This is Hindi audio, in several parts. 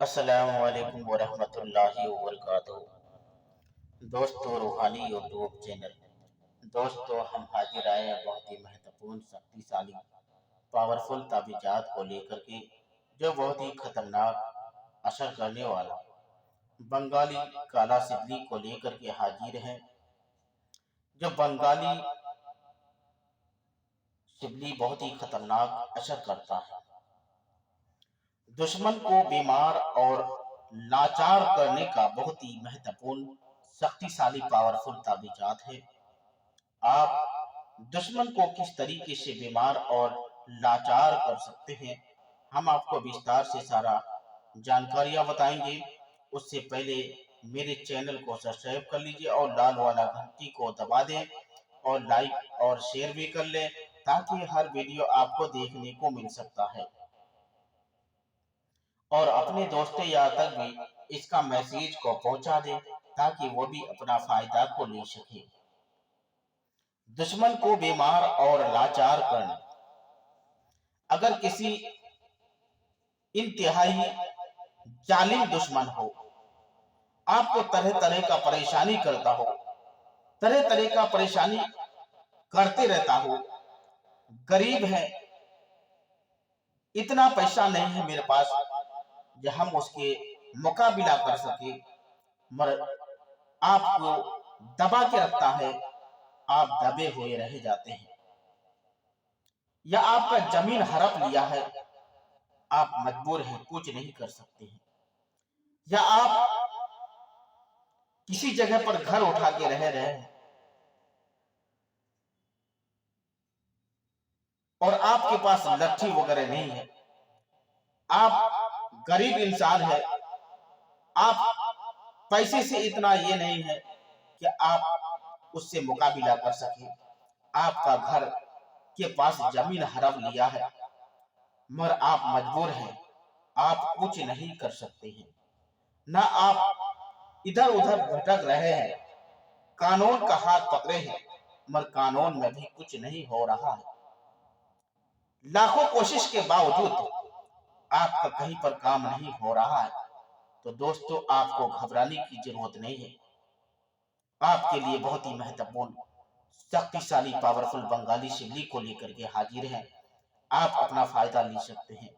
अस्सलामु अलैकुम वरहमतुल्लाहि वबरकातुहू। दोस्तों, रूहानी यूट्यूब चैनल। दोस्तों, हम हाजिर आए हैं बहुत ही महत्वपूर्ण, शक्तिशाली, पावरफुल ताबीजात को लेकर के, जो बहुत ही खतरनाक असर करने वाला बंगाली काला सिबली को लेकर के हाजिर हैं। जो बंगाली सिबली बहुत ही खतरनाक असर करता है, दुश्मन को बीमार और लाचार करने का बहुत ही महत्वपूर्ण, शक्तिशाली, पावरफुल ताबीजात है। आप दुश्मन को किस तरीके से बीमार और लाचार कर सकते हैं, हम आपको विस्तार से सारा जानकारियां बताएंगे। उससे पहले मेरे चैनल को सब्सक्राइब कर लीजिए और लाल वाला घंटी को दबा दें और लाइक और शेयर भी कर लें, ताकि हर वीडियो आपको देखने को मिल सकता है और अपने दोस्तों या तक भी इसका मैसेज को पहुंचा दे, ताकि वो भी अपना फायदा को ले सके। दुश्मन को बीमार और लाचार करना, अगर किसी इंतहाई जालिम दुश्मन हो, आपको तरह तरह का परेशानी करता हो, तरह तरह का परेशानी करते रहता हो, गरीब है, इतना पैसा नहीं है मेरे पास जो हम उसके मुकाबला कर सके, मगर आपको दबा के रखता है, आप दबे हुए रह जाते हैं, या आपका जमीन हड़प लिया है, आप मजबूर हैं, कुछ नहीं कर सकते हैं, या आप किसी जगह पर घर उठा के रह रहे हैं और आपके पास लट्ठी वगैरह नहीं है, आप गरीब इंसान है, आप पैसे से इतना ये नहीं है कि आप उससे मुकाबला कर सके, आपका घर के पास जमीन हड़प लिया है, मगर आप मजबूर हैं, आप कुछ नहीं कर सकते हैं, ना आप इधर उधर भटक रहे हैं, कानून का हाथ पकड़े हैं, मगर कानून में भी कुछ नहीं हो रहा है। लाखों कोशिश के बावजूद आपका कहीं पर काम नहीं हो रहा है, तो दोस्तों, आपको घबराने की जरूरत नहीं है। आपके लिए बहुत ही महत्वपूर्ण, शक्तिशाली, पावरफुल बंगाली सिबली को लेकर के हाजिर हैं। आप अपना फायदा ले सकते हैं।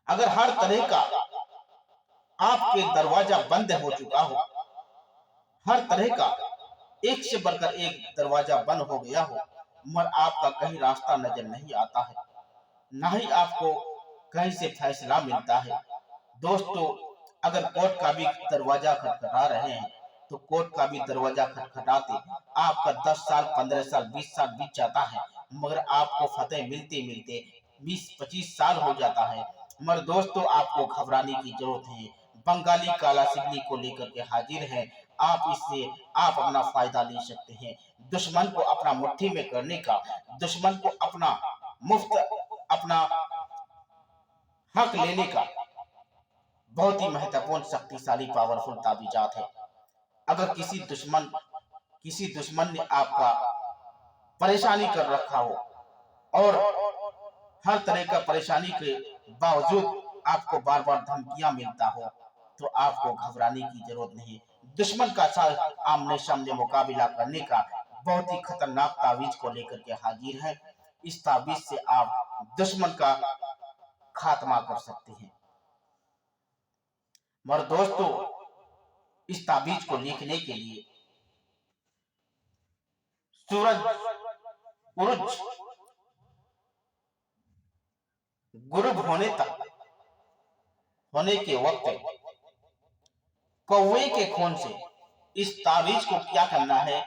अगर हर तरह का आपके दरवाजा बंद हो चुका हो, हर तरह का एक से बढ़कर एक दरवाजा बंद हो गया हो, मगर आपका कहीं रास्ता नजर नहीं आता है, ना ही आपको कहीं से फैसला मिलता है, दोस्तों, अगर कोर्ट का भी दरवाजा खटखटा रहे हैं, तो कोर्ट का भी दरवाजा खटखटाते आपका 10 साल, 15 साल, 20 साल बीत जाता है, मगर आपको फतेह मिलते मिलते 20-25 साल हो जाता है। मगर दोस्तों, आपको घबराने की जरूरत है। बंगाली काला सिगली को लेकर के हाजिर है। आप इससे आप अपना फायदा ले सकते हैं, दुश्मन को अपना मुट्ठी में करने का, दुश्मन को अपना मुफ्त, अपना हक लेने का बहुत ही महत्वपूर्ण, शक्तिशाली, पावरफुल ताबीजात है। अगर किसी दुश्मन ने आपका परेशानी कर रखा हो और हर तरह का परेशानी के बावजूद आपको बार बार धमकियां मिलता हो, तो आपको घबराने की जरूरत नहीं। दुश्मन का साथ आमने सामने मुकाबला करने का बहुत ही खतरनाक तावीज को लेकर के हाजिर है। इस तावीज से आप दुश्मन का खात्मा कर सकते हैं। मगर दोस्तों, इस ताबीज को लिखने के लिए सूरज उरुज गुरूब होने के वक्त कौवे के खून से इस ताबीज को क्या करना है,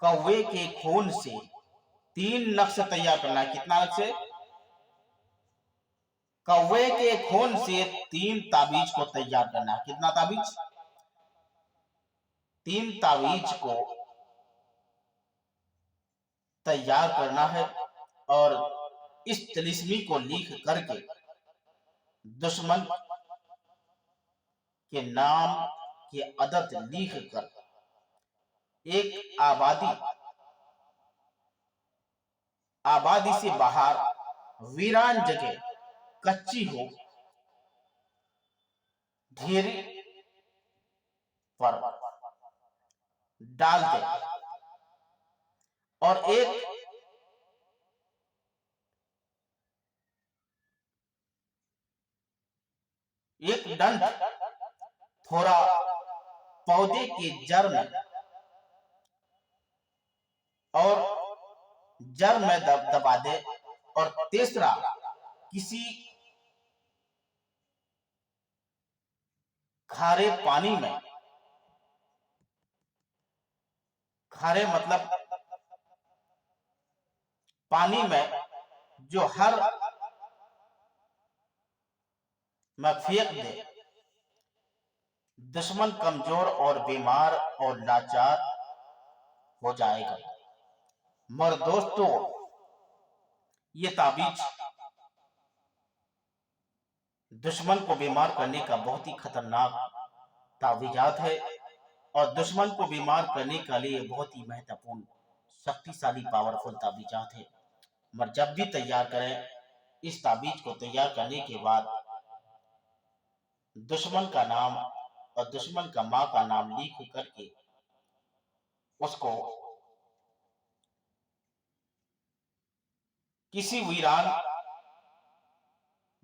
कौवे के खून से 3 नक्श तैयार करना है। कितना नक्श? कौवे के खून से 3 ताबीज को तैयार करना है। कितना ताबीज? 3 ताबीज को तैयार करना है और इस तिलिस्मी को लिख करके दुश्मन के नाम के अदद लिख कर एक आबादी से बाहर वीरान जगह, कच्ची हो, ढेरी पर डाल दे और एक दंड थोड़ा पौधे की जड़ में और जड़ में दबा दे। और तीसरा, किसी खारे पानी में, खारे मतलब पानी में जो हर में फेंक दे। दुश्मन कमजोर और बीमार और लाचार हो जाएगा। मगर दोस्तों, ये ताबीज दुश्मन को बीमार करने का बहुत ही खतरनाक ताबीजात है और दुश्मन को बीमार करने के लिए बहुत ही महत्वपूर्ण, शक्तिशाली, पावरफुल ताबीजात है। मगर जब भी तैयार करें, इस ताबीज को तैयार करने के बाद दुश्मन का नाम और दुश्मन का माँ का नाम लिख करके उसको किसी वीरान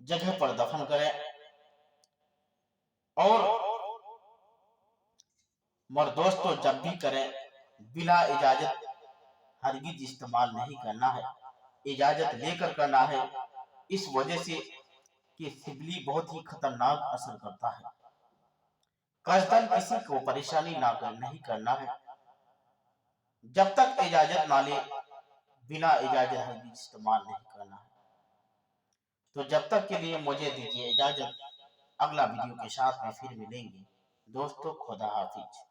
जगह पर दफन करें। और मगर दोस्तों, जब भी करें, बिना इजाजत हरगिज इस्तेमाल नहीं करना है, इजाजत लेकर करना है। इस वजह से कि सिबली बहुत ही खतरनाक असर करता है। कसदन किसी को परेशानी नहीं करना है। जब तक इजाजत ना ले, बिना इजाजत हरगिज इस्तेमाल नहीं करना है। तो जब तक के लिए मुझे दीजिए इजाजत। अगला वीडियो के साथ में फिर मिलेंगे दोस्तों। खुदा हाफिज।